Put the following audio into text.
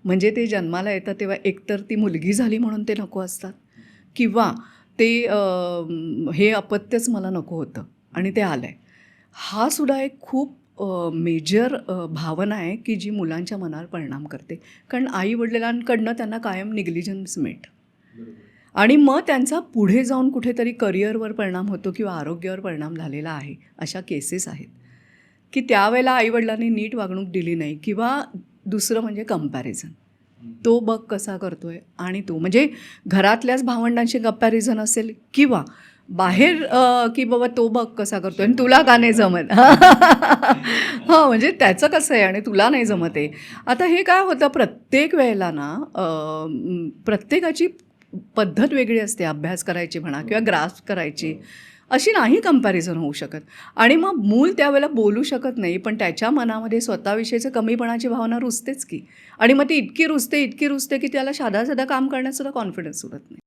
म्हणजे ते जन्माला येतात तेव्हा एकतर ती मुलगी झाली म्हणून ते नको असतात किंवा ते हे अपत्यच मला नको होतं आणि ते आलं आहे. हा सुद्धा एक खूप मेजर भावना आहे की जी मुलांच्या मनावर परिणाम करते. कारण आई-वडिलांकडनं त्यांना कायम निग्लिजन्स मिळतं आणि मग त्यांचा पुढे जाऊन कुठेतरी करिअरवर परिणाम होतो किंवा आरोग्यावर परिणाम झालेला आहे. अशा केसेस आहेत की त्यावेळेला आईवडिलांनी नीट वागणूक दिली नाही किंवा दुसरं म्हणजे कंपॅरिझन. तो बघ कसा करतोय आणि तू म्हणजे घरातल्याच भावंडांशी कंपॅरिझन असेल किंवा बाहेर की बाबा तो बघ कसा करतोय आणि तुला का नाही जमत. हां, म्हणजे त्याचं कसं आहे आणि तुला नाही जमत आहे. आता हे काय होतं प्रत्येक वेळेला ना प्रत्येकाची पद्धत वेगळी असते अभ्यास करायची म्हणा किंवा ग्रास्प करायची. अशी नाही कंपॅरिझन होऊ शकत आणि मग मूल त्यावेळेला बोलू शकत नाही पण त्याच्या मनामध्ये स्वतःविषयीचं कमीपणाची भावना रुजतेच की आणि मग ती इतकी रुजते की त्याला साधं काम करण्यात सुद्धा कॉन्फिडन्स उरत नाही.